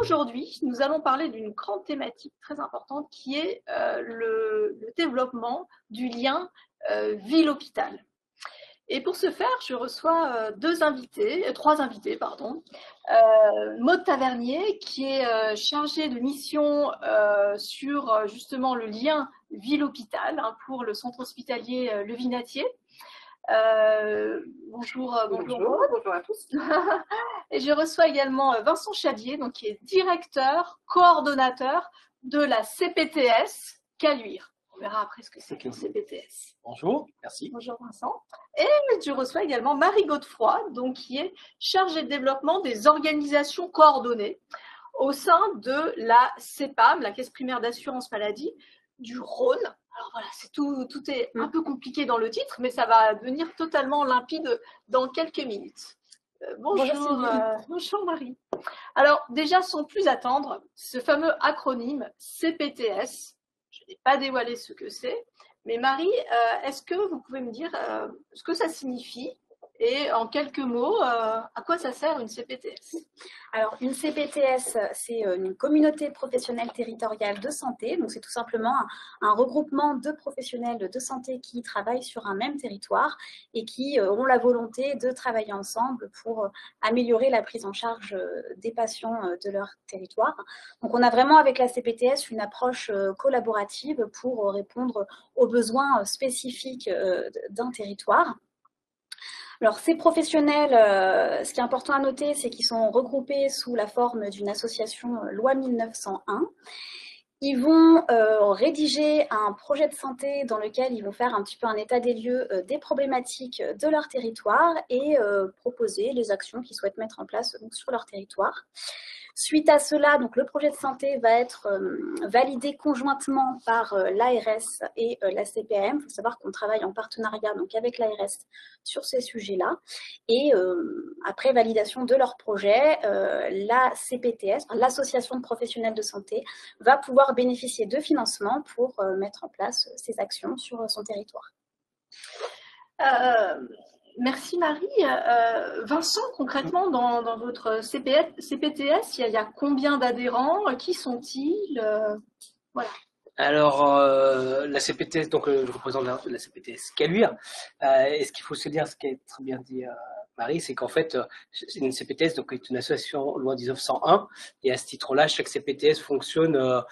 aujourd'hui, nous allons parler d'une grande thématique très importante qui est le développement du lien ville-hôpital. Et pour ce faire, je reçois trois invités, pardon. Maude Tavernier, qui est chargée de mission sur justement le lien ville-hôpital pour le centre hospitalier Le Vinatier. Bonjour à tous. Et je reçois également Vincent Chadier, donc, qui est directeur, coordonnateur de la CPTS Caluire. On verra après ce que c'est qu'une CPTS. Bonjour, merci. Bonjour Vincent. Et je reçois également Marie Godefroy, donc, qui est chargée de développement des organisations coordonnées au sein de la CEPAM, la Caisse primaire d'assurance maladie du Rhône. Alors voilà, tout est un peu compliqué dans le titre, mais ça va devenir totalement limpide dans quelques minutes. Bonjour Marie. Alors déjà, sans plus attendre, ce fameux acronyme CPTS, je n'ai pas dévoilé ce que c'est, mais Marie, est-ce que vous pouvez me dire ce que ça signifie et en quelques mots, à quoi ça sert une CPTS? Alors, une CPTS, c'est une communauté professionnelle territoriale de santé. Donc, c'est tout simplement un regroupement de professionnels de santé qui travaillent sur un même territoire et qui ont la volonté de travailler ensemble pour améliorer la prise en charge des patients de leur territoire. Donc, on a vraiment avec la CPTS une approche collaborative pour répondre aux besoins spécifiques d'un territoire. Alors, ces professionnels, ce qui est important à noter, c'est qu'ils sont regroupés sous la forme d'une association loi 1901. Ils vont rédiger un projet de santé dans lequel ils vont faire un petit peu un état des lieux des problématiques de leur territoire et proposer les actions qu'ils souhaitent mettre en place donc, sur leur territoire. Suite à cela, donc, le projet de santé va être validé conjointement par l'ARS et la CPAM. Il faut savoir qu'on travaille en partenariat donc, avec l'ARS sur ces sujets-là. Et après validation de leur projet, la CPTS, l'association de professionnels de santé, va pouvoir bénéficier de financement pour mettre en place ces actions sur son territoire. Merci Marie. Vincent, concrètement, dans votre CPTS, il y a combien d'adhérents? Qui sont-ils? Voilà. Alors, la CPTS, donc je représente la CPTS Caluire. Et ce qu'il faut se dire, ce qui est très bien dit Marie, c'est qu'en fait, une CPTS donc, est une association loi 1901. Et à ce titre-là, chaque CPTS fonctionne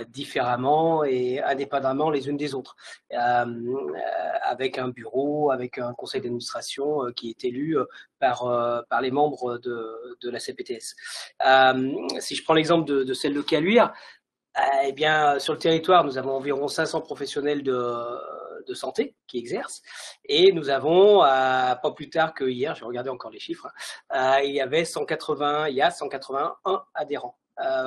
différemment et indépendamment les unes des autres. Avec un bureau, avec un conseil d'administration qui est élu par les membres de la CPTS. Si je prends l'exemple de celle de Caluire, eh bien, sur le territoire, nous avons environ 500 professionnels de santé qui exercent et nous avons, pas plus tard que hier, j'ai regardé encore les chiffres, il y a 181 adhérents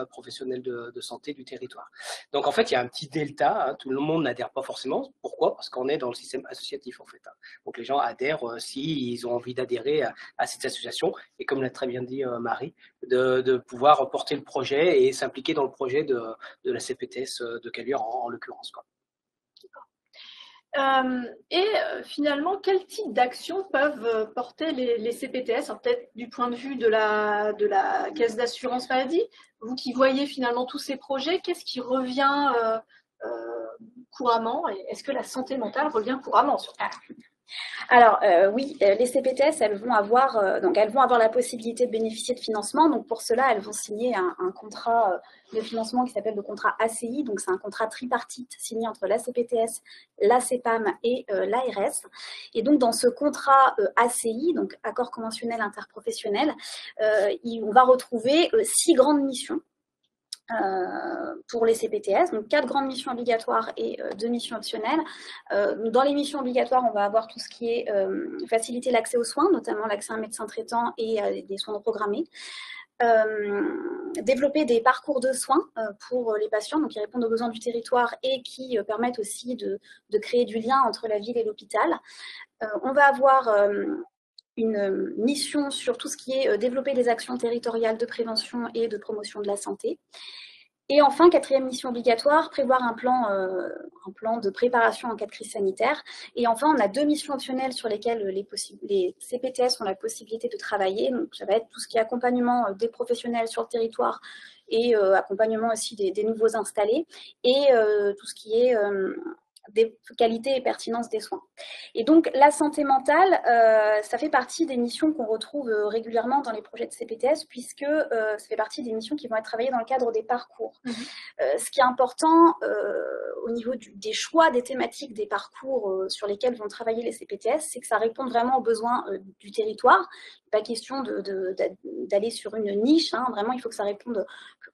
professionnels de santé du territoire. Donc en fait, il y a un petit delta, tout le monde n'adhère pas forcément. Pourquoi? Parce qu'on est dans le système associatif en fait. Donc les gens adhèrent s'ils ont envie d'adhérer à cette association et comme l'a très bien dit Marie, de pouvoir porter le projet et s'impliquer dans le projet de la CPTS de Caluire en l'occurrence. Finalement, quel type d'actions peuvent porter les CPTS? Peut-être du point de vue de la caisse d'assurance maladie, vous qui voyez finalement tous ces projets, qu'est-ce qui revient couramment? Est-ce que la santé mentale revient couramment sur ça? Alors oui, les CPTS, elles vont avoir la possibilité de bénéficier de financement. Donc pour cela, elles vont signer un contrat de financement qui s'appelle le contrat ACI. Donc c'est un contrat tripartite signé entre la CPTS, la CEPAM et l'ARS. Et donc dans ce contrat ACI, donc accord conventionnel interprofessionnel, on va retrouver 6 grandes missions. Pour les CPTS, donc 4 grandes missions obligatoires et 2 missions optionnelles. Dans les missions obligatoires, on va avoir tout ce qui est faciliter l'accès aux soins, notamment l'accès à un médecin traitant et des soins programmés. Développer des parcours de soins pour les patients, donc qui répondent aux besoins du territoire et qui permettent aussi de créer du lien entre la ville et l'hôpital. On va avoir une mission sur tout ce qui est développer des actions territoriales de prévention et de promotion de la santé. Et enfin, quatrième mission obligatoire, prévoir un plan de préparation en cas de crise sanitaire. Et enfin, on a 2 missions optionnelles sur lesquelles les CPTS ont la possibilité de travailler. Donc, ça va être tout ce qui est accompagnement des professionnels sur le territoire et accompagnement aussi des nouveaux installés, et tout ce qui est des qualités et pertinence des soins. Et donc, la santé mentale, ça fait partie des missions qu'on retrouve régulièrement dans les projets de CPTS, puisque ça fait partie des missions qui vont être travaillées dans le cadre des parcours. Ce qui est important au niveau des choix des thématiques des parcours sur lesquels vont travailler les CPTS, c'est que ça réponde vraiment aux besoins du territoire. Pas question d'aller sur une niche, hein. Vraiment, il faut que ça réponde,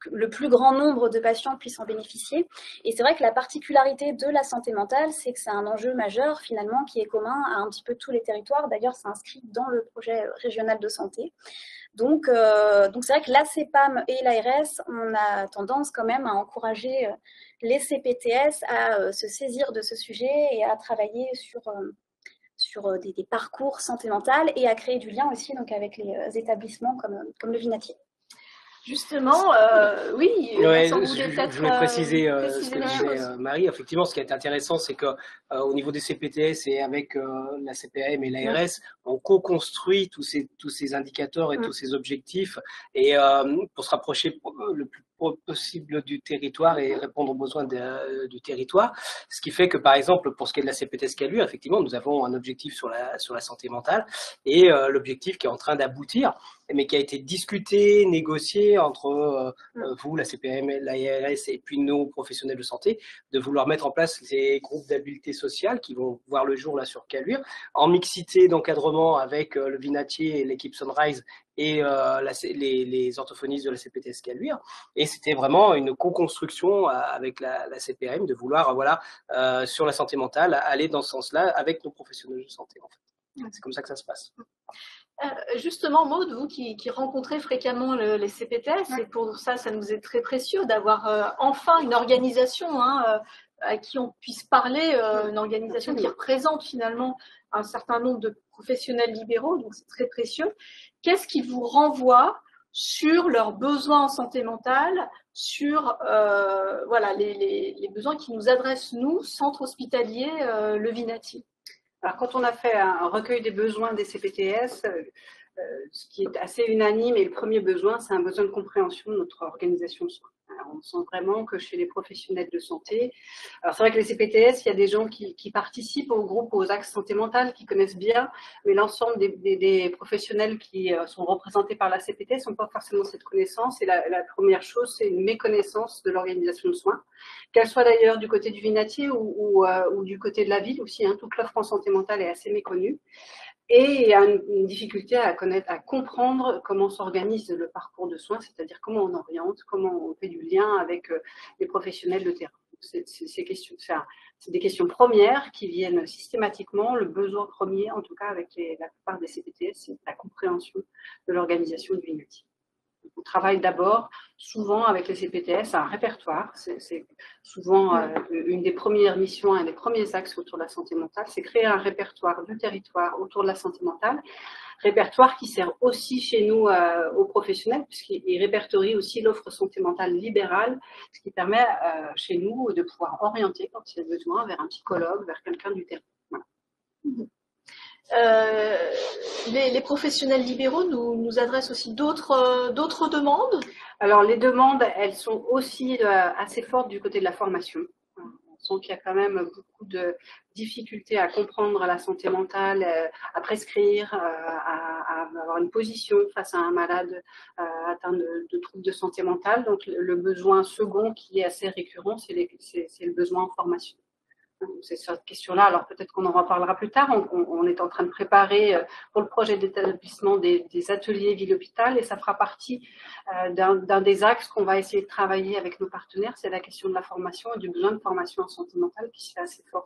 que le plus grand nombre de patients puissent en bénéficier. Et c'est vrai que la particularité de la santé mentale, c'est que c'est un enjeu majeur, finalement, qui est commun à un petit peu tous les territoires. D'ailleurs, c'est inscrit dans le projet régional de santé. Donc c'est vrai que la CPAM et l'ARS, on a tendance quand même à encourager les CPTS à se saisir de ce sujet et à travailler sur des parcours santé mentale et à créer du lien aussi donc, avec les établissements comme le Vinatier. Justement, oui, ouais, je voulais préciser ce que disait Marie. Effectivement, ce qui est intéressant, c'est que au niveau des CPTS et avec la CPAM et l'ARS, on co-construit tous ces indicateurs et tous ces objectifs, et pour se rapprocher le plus possible du territoire et répondre aux besoins du territoire. Ce qui fait que, par exemple, pour ce qui est de la CPTS Caluire, effectivement, nous avons un objectif sur la santé mentale, et l'objectif qui est en train d'aboutir, mais qui a été discuté, négocié entre vous, la CPM, l'ARS et puis nos professionnels de santé, de vouloir mettre en place ces groupes d'habileté sociale qui vont voir le jour là sur Caluire, en mixité d'encadrement avec le Vinatier et l'équipe Sunrise et les orthophonistes de la CPTS Caluire. Et c'était vraiment une co-construction avec la CPM de vouloir, sur la santé mentale, aller dans ce sens-là avec nos professionnels de santé, en fait. C'est comme ça que ça se passe. Justement, Maud, vous qui rencontrez fréquemment les CPTS, et pour ça, ça nous est très précieux d'avoir enfin une organisation à qui on puisse parler, une organisation qui représente finalement un certain nombre de professionnels libéraux, donc c'est très précieux. Qu'est-ce qui vous renvoie sur leurs besoins en santé mentale, sur les besoins qui nous adressent, nous, centre hospitalier, le Vinatier? Alors, quand on a fait un recueil des besoins des CPTS, ce qui est assez unanime, et le premier besoin, c'est un besoin de compréhension de notre organisation de soins. Alors, on sent vraiment que chez les professionnels de santé, alors c'est vrai que les CPTS, il y a des gens qui participent au groupe, aux axes santé mentale, qui connaissent bien, mais l'ensemble des professionnels qui sont représentés par la CPTS n'ont pas forcément cette connaissance. Et la première chose, c'est une méconnaissance de l'organisation de soins, qu'elle soit d'ailleurs du côté du Vinatier ou du côté de la ville aussi. Toute l'offre en santé mentale est assez méconnue. Et il y a une difficulté à comprendre comment s'organise le parcours de soins, c'est-à-dire comment on oriente, comment on fait du lien avec les professionnels de terrain. C'est des questions premières qui viennent systématiquement. Le besoin premier, en tout cas avec la plupart des CPTS, c'est la compréhension de l'organisation du Vinatier. On travaille d'abord, souvent avec les CPTS, un répertoire. C'est souvent une des premières missions, un des premiers axes autour de la santé mentale, c'est créer un répertoire du territoire autour de la santé mentale. Répertoire qui sert aussi chez nous aux professionnels, puisqu'il répertorie aussi l'offre santé mentale libérale, ce qui permet chez nous de pouvoir orienter, quand il y a besoin, vers un psychologue, vers quelqu'un du terrain. Voilà. Les professionnels libéraux nous adressent aussi d'autres demandes. Alors, les demandes, elles sont aussi assez fortes du côté de la formation. On sent qu'il y a quand même beaucoup de difficultés à comprendre la santé mentale, à prescrire, à avoir une position face à un malade atteint de troubles de santé mentale. Donc, le besoin second qui est assez récurrent, c'est le besoin en formation. C'est cette question-là, alors peut-être qu'on en reparlera plus tard. On est en train de préparer pour le projet d'établissement des ateliers ville-hôpital, et ça fera partie d'un des axes qu'on va essayer de travailler avec nos partenaires, c'est la question de la formation et du besoin de formation en santé mentale qui se fait assez fort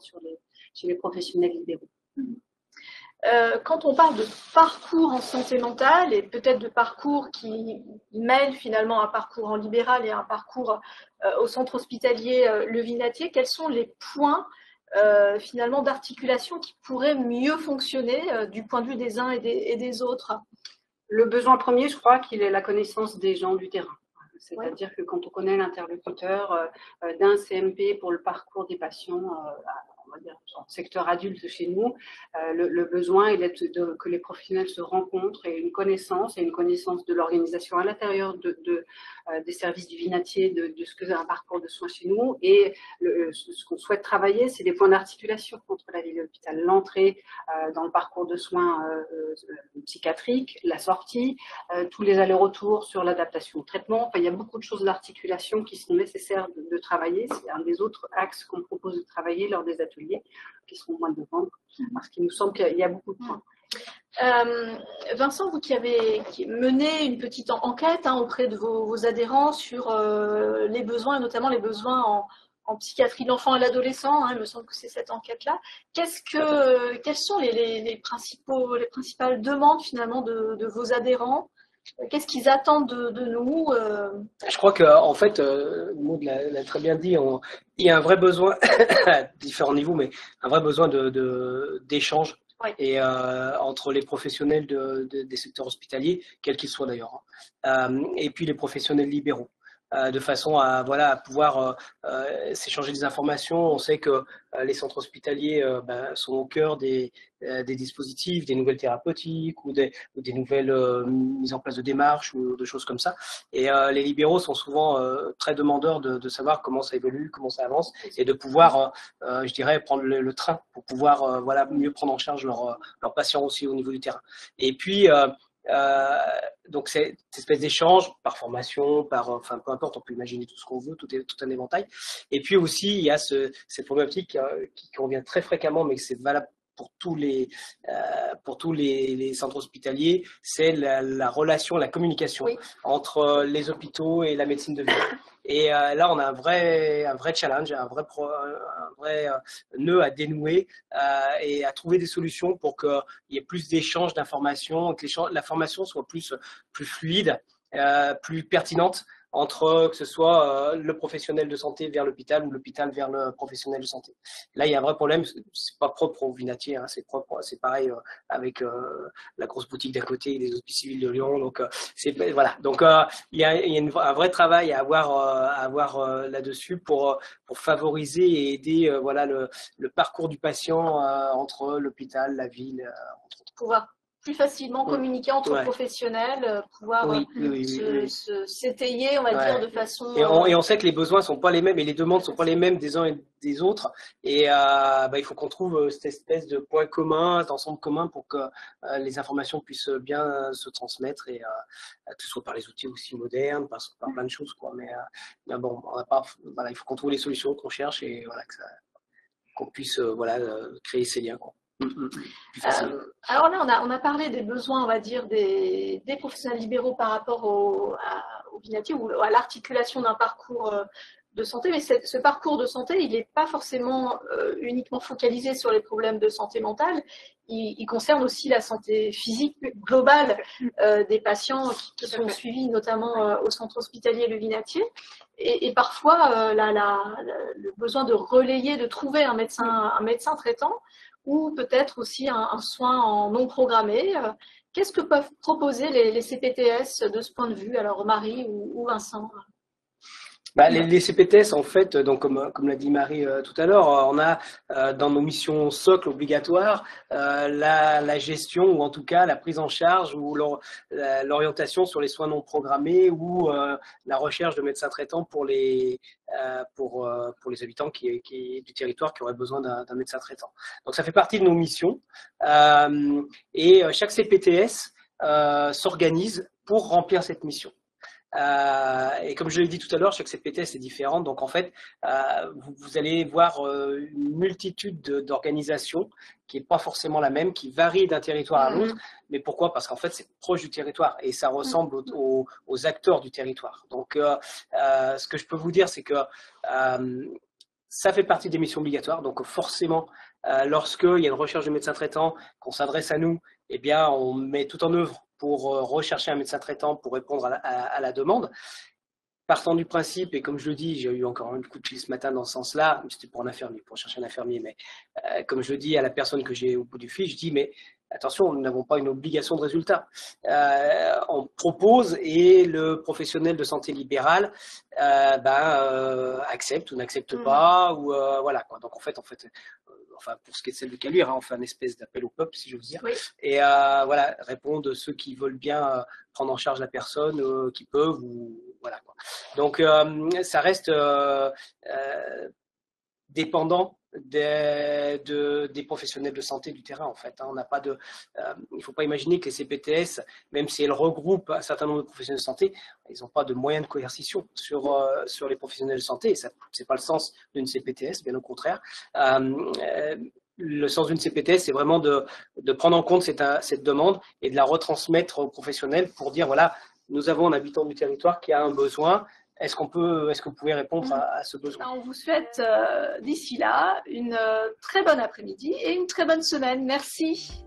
chez les professionnels libéraux. Quand on parle de parcours en santé mentale, et peut-être de parcours qui mêlent finalement un parcours en libéral et un parcours au centre hospitalier Le Vinatier, quels sont les points finalement d'articulation qui pourraient mieux fonctionner du point de vue des uns et des autres? Le besoin premier, je crois qu'il est la connaissance des gens du terrain. C'est-à-dire que quand on connaît l'interlocuteur d'un CMP pour le parcours des patients, on va dire, en secteur adulte chez nous, le besoin est que les professionnels se rencontrent et une connaissance de l'organisation à l'intérieur des services du Vinatier, de ce que c'est un parcours de soins chez nous. Et ce qu'on souhaite travailler, c'est des points d'articulation entre la ville et l'hôpital. L'entrée dans le parcours de soins psychiatriques, la sortie, tous les allers-retours sur l'adaptation au traitement. Enfin, il y a beaucoup de choses d'articulation qui sont nécessaires de travailler. C'est un des autres axes qu'on propose de travailler lors des ateliers qui seront au mois de novembre, parce qu'il nous semble qu'il y a beaucoup de points. Vincent, vous qui avez mené une petite enquête auprès de vos adhérents sur les besoins, et notamment les besoins en psychiatrie de l'enfant et l'adolescent, il me semble que c'est cette enquête-là. Quelles sont les principales demandes finalement de vos adhérents? Qu'est-ce qu'ils attendent de nous? Je crois qu'en fait, Maud l'a très bien dit, il y a un vrai besoin, à différents niveaux, mais un vrai besoin d'échange. Oui. Et entre les professionnels des secteurs hospitaliers, quels qu'ils soient d'ailleurs, et puis les professionnels libéraux, de façon à pouvoir s'échanger des informations. On sait que les centres hospitaliers sont au cœur des dispositifs, des nouvelles thérapeutiques ou des nouvelles mises en place de démarches ou de choses comme ça. Et les libéraux sont souvent très demandeurs de savoir comment ça évolue, comment ça avance, et de pouvoir, je dirais, prendre le train pour pouvoir mieux prendre en charge leurs patients aussi au niveau du terrain. Et puis, donc cette espèce d'échange par formation, peu importe, on peut imaginer tout ce qu'on veut, tout un éventail. Et puis aussi, il y a cette problématique qui revient très fréquemment, mais c'est valable pour tous les centres hospitaliers, c'est la relation, la communication entre les hôpitaux et la médecine de ville. Et là, on a un vrai challenge, un vrai nœud à dénouer et à trouver des solutions pour qu'il y ait plus d'échanges d'informations, que l'information soit plus fluide, plus pertinente entre que ce soit le professionnel de santé vers l'hôpital ou l'hôpital vers le professionnel de santé. Là, il y a un vrai problème, c'est pas propre au Vinatier, c'est pareil avec la grosse boutique d'à côté des Hospices civils de Lyon. Donc donc il y a un vrai travail à avoir là-dessus pour favoriser et aider le parcours du patient entre l'hôpital, la ville, entre autres. Pouvoir plus facilement communiquer entre professionnels, pouvoir s'étayer, on va dire, de façon... Et on sait que les besoins ne sont pas les mêmes et les demandes ne sont pas les mêmes des uns et des autres. Et il faut qu'on trouve cette espèce de point commun, d'ensemble commun pour que les informations puissent bien se transmettre, et que ce soit par les outils aussi modernes, par plein de choses, quoi. Mais bon, il faut qu'on trouve les solutions qu'on cherche et qu'on puisse créer ces liens, quoi. Alors là, on a parlé des besoins, on va dire, des professionnels libéraux par rapport au Vinatier ou à l'articulation d'un parcours de santé, mais ce parcours de santé, il n'est pas forcément uniquement focalisé sur les problèmes de santé mentale, il concerne aussi la santé physique globale des patients qui sont suivis notamment au centre hospitalier Le Vinatier, et parfois le besoin de relayer, de trouver un médecin traitant, ou peut-être aussi un soin en non programmé. Qu'est-ce que peuvent proposer les CPTS de ce point de vue? Alors Marie ou Vincent? Les CPTS, en fait, donc comme l'a dit Marie tout à l'heure, on a dans nos missions socles obligatoires la gestion, ou en tout cas la prise en charge ou l'orientation sur les soins non programmés, ou la recherche de médecins traitants pour les habitants du territoire qui auraient besoin d'un médecin traitant. Donc ça fait partie de nos missions, et chaque CPTS s'organise pour remplir cette mission. Et comme je l'ai dit tout à l'heure, chaque CPTS est différente. Donc en fait, vous allez voir une multitude d'organisations qui n'est pas forcément la même, qui varie d'un territoire à l'autre. Mais pourquoi? Parce qu'en fait, c'est proche du territoire et ça ressemble aux acteurs du territoire. Donc ce que je peux vous dire, c'est que ça fait partie des missions obligatoires. Donc forcément, lorsqu'il y a une recherche de médecin traitant, qu'on s'adresse à nous, eh bien, on met tout en œuvre pour rechercher un médecin traitant pour répondre à la demande. Partant du principe, et comme je le dis, j'ai eu encore un coup de fil ce matin dans ce sens-là, c'était pour un infirmier, pour chercher un infirmier, mais comme je le dis à la personne que j'ai au bout du fil, je dis, mais attention, nous n'avons pas une obligation de résultat. On propose et le professionnel de santé libéral accepte ou n'accepte pas, ou voilà quoi. Donc en fait, enfin pour ce qui est de celle de Caluire, hein, on fait un espèce d'appel au peuple, si j'ose dire, et voilà, répondent ceux qui veulent bien prendre en charge la personne, qui peuvent, ou voilà quoi. Donc ça reste dépendant des professionnels de santé du terrain en fait. On n'a pas de, il ne faut pas imaginer que les CPTS, même si elles regroupent un certain nombre de professionnels de santé, ils n'ont pas de moyens de coercition sur les professionnels de santé. Et ça, c'est pas le sens d'une CPTS, bien au contraire. Le sens d'une CPTS, c'est vraiment de prendre en compte cette demande et de la retransmettre aux professionnels pour dire voilà, nous avons un habitant du territoire qui a un besoin. Est-ce que vous pouvez répondre à ce besoin? On vous souhaite d'ici là une très bonne après-midi et une très bonne semaine. Merci.